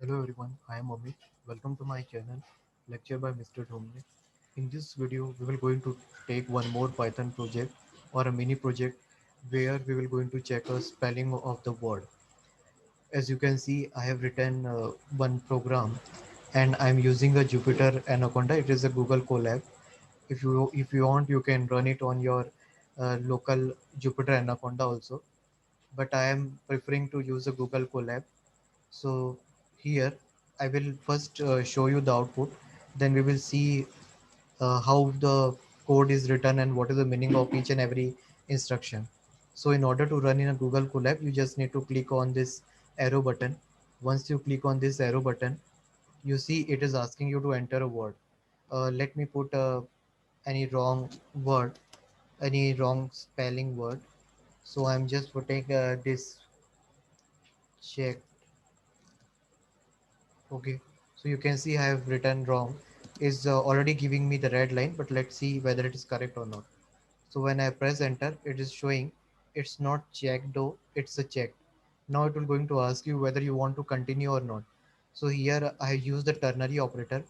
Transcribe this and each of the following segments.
Hello everyone, I am Amit. Welcome to my channel, Lecture by Mr. Dhomne. In this video, we will going to take one more Python project or a mini project where we will going to check a spelling of the word. As you can see, I have written one program and I'm using a Jupyter Anaconda. It is a Google Colab. If you want, you can run it on your local Jupyter Anaconda also. But I am preferring to use a Google Colab. So here I will first show you the output, then we will see how the code is written and what is the meaning of each and every instruction. So in order to run in a Google Colab, you just need to click on this arrow button. Once you click on this arrow button, you see it is asking you to enter a word. Let me put any wrong word, any wrong spelling word. So I'm just putting this check. Okay, so you can see I have written wrong. Is already giving me the red line, but let's see whether it is correct or not. So when I press enter, it is showing it's not checked though, it's a checked. Now it will going to ask you whether you want to continue or not. So here I use the ternary operator,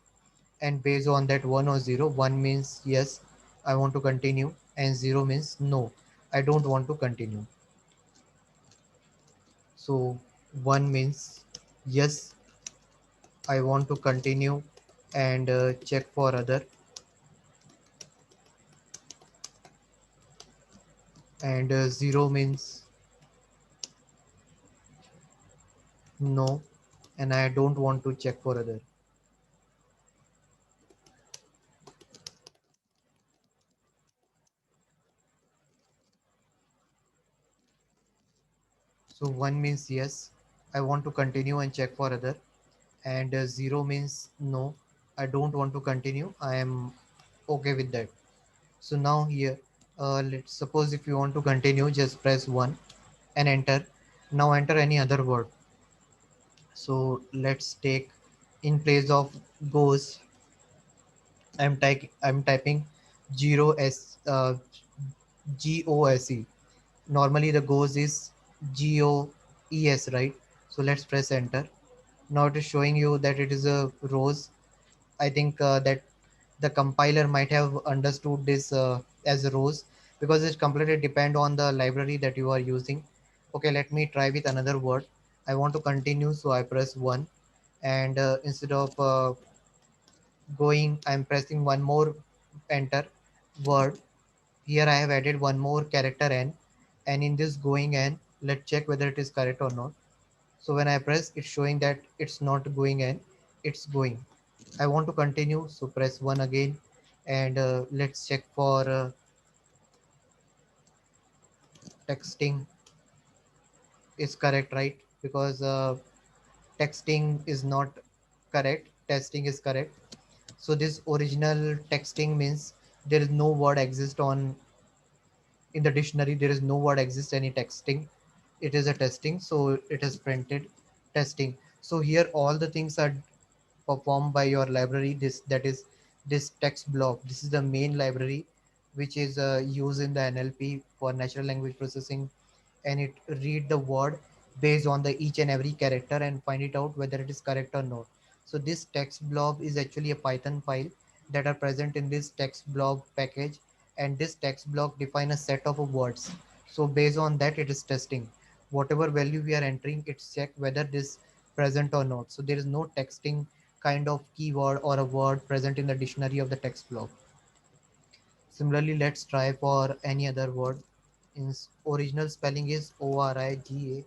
and based on that 1 or 0, 1 means yes, I want to continue, and 0 means no, I don't want to continue. So 1 means yes, I want to continue and check for other, and 0 means no, and I don't want to check for other. So 1 means yes, I want to continue and check for other, and 0 means no, I don't want to continue, I am okay with that. So now here, let's suppose if you want to continue, just press 1 and enter. Now enter any other word. So let's take, in place of goes, I'm typing 0 s GOSE. Normally the goes is GOES, right? So let's press enter. Now it is showing you that it is a rose. I think that the compiler might have understood this as a rose, because it completely depend on the library that you are using. Okay, let me try with another word. I want to continue, so I press 1, and instead of going, I'm pressing one more enter word. Here I have added one more character n, and in this going n, let's check whether it is correct or not. So when I press, it's showing that it's not going n, it's going. I want to continue, so press 1 again, and let's check for texting is correct, right? Because texting is not correct, testing is correct. So this original texting means there is no word exist on, in the dictionary there is no word exists any texting. It is a testing, so it is printed testing. So here all the things are performed by your library, this, that is this text block. This is the main library which is used in the NLP for natural language processing, and it read the word based on the each and every character and find it out whether it is correct or not. So this text blob is actually a Python file that are present in this text blob package, and this text block define a set of words. So based on that it is testing whatever value we are entering, it's check whether this present or not. So there is no texting kind of keyword or a word present in the dictionary of the text block. Similarly, let's try for any other word. In original spelling is ORIGANAL,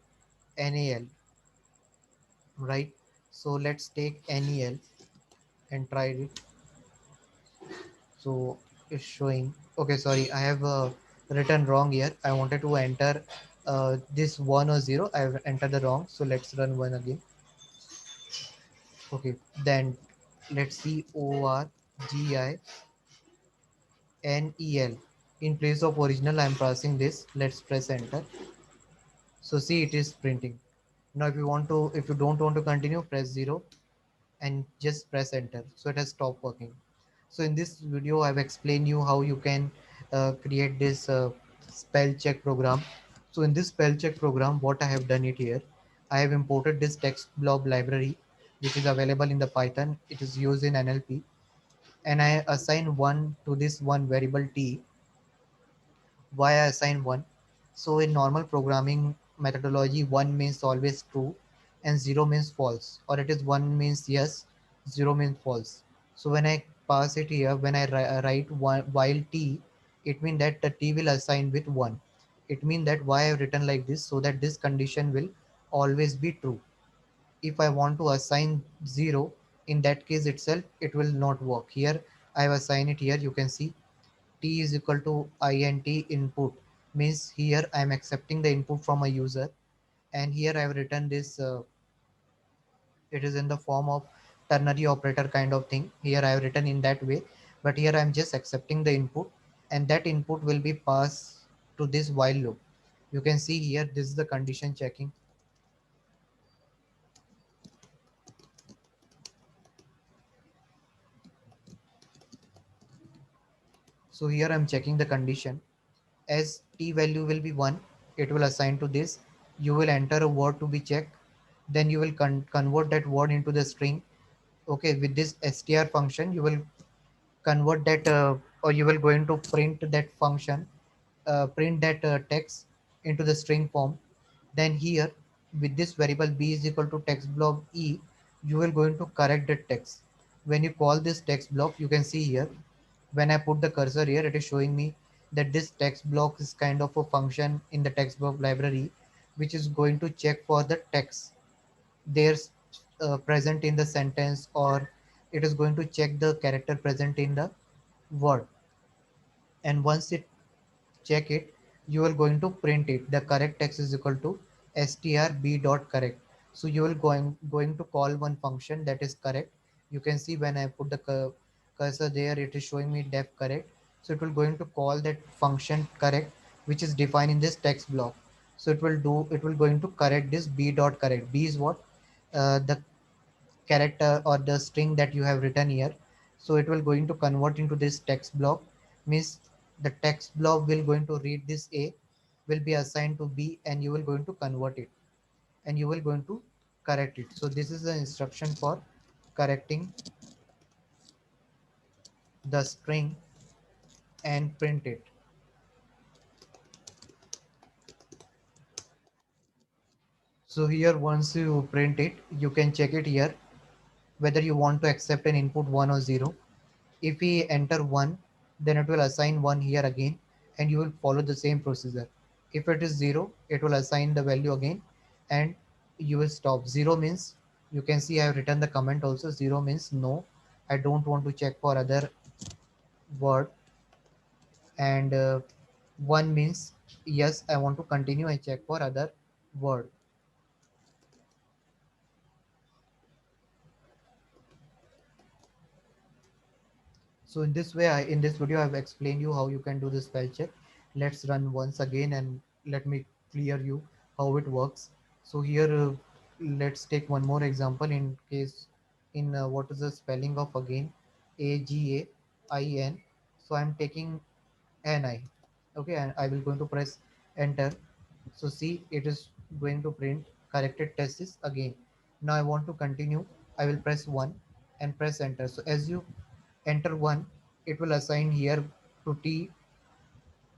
right? So let's take NEL and try it. So it's showing. Okay, sorry, I have written wrong here. I wanted to enter this 1 or 0. I've entered the wrong. So let's run 1 again. Okay, then let's see ORGINEL. In place of original, I'm pressing this. Let's press enter. So see, it is printing. Now if you don't want to continue, press 0 and just press enter. So it has stopped working. So in this video, I've explained you how you can create this spell check program. So in this spell check program, what I have done it here, I have imported this text blob library. which is available in the Python. It is used in NLP, and I assign one to this one variable t. Why I assign one? So in normal programming methodology, one means always true, and zero means false, or it is one means yes, zero means false. So when I pass it here, when I write one while t, it means that the t will assign with one. It means that why I have written like this, so that this condition will always be true. If I want to assign 0, in that case itself it will not work. Here I have assigned it. Here you can see t is equal to int input, means here I am accepting the input from a user, and here I have written this, it is in the form of ternary operator kind of thing. Here I have written in that way, but here I am just accepting the input, and that input will be passed to this while loop. You can see here this is the condition checking. So here I am checking the condition. As t value will be 1, it will assign to this. You will enter a word to be checked, then you will convert that word into the string. Okay, with this str function you will convert that, or you will going to print that function, print that text into the string form. Then here with this variable b is equal to text block e, you will going to correct the text. When you call this text block, you can see here, when I put the cursor here, it is showing me that this text block is kind of a function in the text block library, which is going to check for the text there's present in the sentence, or it is going to check the character present in the word. And once it check it, you are going to print it. The correct text is equal to strb dot correct. So you will going to call one function that is correct. You can see when I put the cursor there, it is showing me def correct. So it will going to call that function correct, which is defined in this text block. So it will going to correct this b dot correct. B is what, the character or the string that you have written here. So it will going to convert into this text block, means the text block will going to read this a, will be assigned to b, and you will going to convert it, and you will going to correct it. So this is the instruction for correcting the string and print it. So here once you print it, you can check it here whether you want to accept an input 1 or 0. If we enter 1, then it will assign 1 here again, and you will follow the same procedure. If it is 0, it will assign the value again, and you will stop. 0 means, you can see I have written the comment also. 0 means no, I don't want to check for other word, and 1 means yes, I want to continue and check for other word. So in this way, in this video, I've explained you how you can do this spell check. Let's run once again and let me clear you how it works. So here, let's take one more example in case in what is the spelling of again, AGAIN. So I'm taking NI. Okay, and I will going to press enter. So see, it is going to print corrected test is again. Now I want to continue. I will press 1 and press enter. So as you enter 1, it will assign here to t.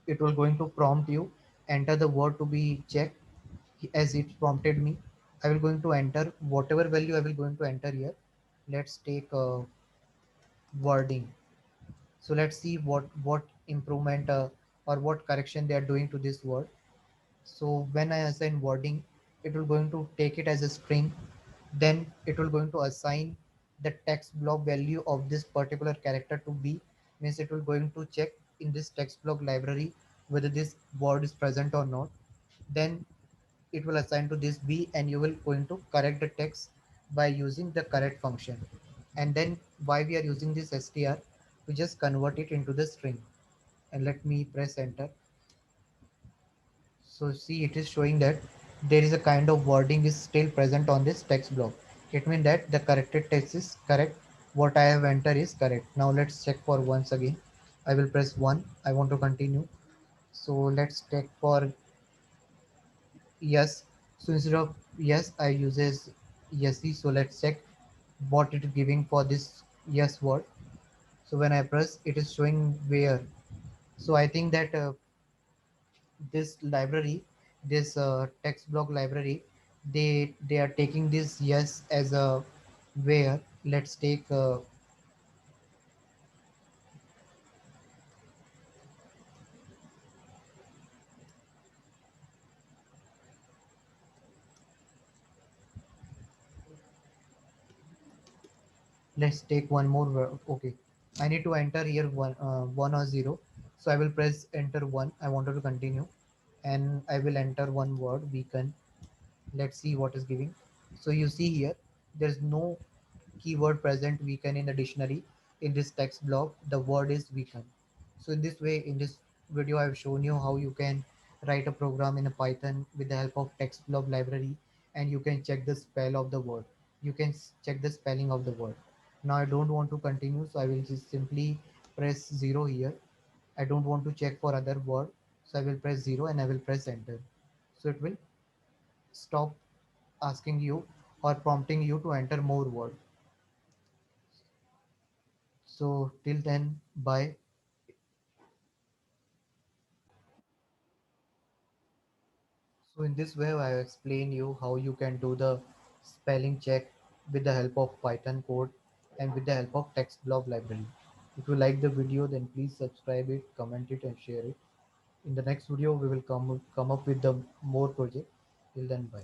It will going to prompt you enter the word to be checked. As it prompted me, I will going to enter whatever value I will going to enter here. Let's take wording. So let's see what improvement, or what correction they are doing to this word. So when I assign wording, it will going to take it as a string. Then it will going to assign the text block value of this particular character to b, means it will going to check in this text block library whether this word is present or not. Then it will assign to this b, and you will going to correct the text by using the correct function. And then why we are using this str, to just convert it into the string. And let me press enter. So see, it is showing that there is a kind of wording is still present on this text block. It means that the corrected text is correct. What I have entered is correct. Now let's check for once again. I will press 1. I want to continue. So let's check for yes. So instead of yes, I uses yesy. So let's check. what it is giving for this yes word. So when I press, it is showing where. So I think that this library, this text block library, they are taking this yes as a where. Let's take one more word. Okay, I need to enter here one or zero. So I will press enter one. I wanted to continue, and I will enter one word weaken. Let's see what is giving. So you see here, there's no keyword present weaken in the dictionary. In this text block, the word is weaken. So in this way, in this video, I've shown you how you can write a program in a Python with the help of text block library, and you can check the spell of the word. You can check the spelling of the word. Now I don't want to continue, so I will just simply press 0 here. I don't want to check for other word, so I will press 0 and I will press enter. So it will stop asking you or prompting you to enter more word. So till then, bye. So in this way, I explain you how you can do the spelling check with the help of Python code and with the help of text block library. If you like the video, then please subscribe it, comment it, and share it. In the next video, we will come up with the more project. Till then, bye.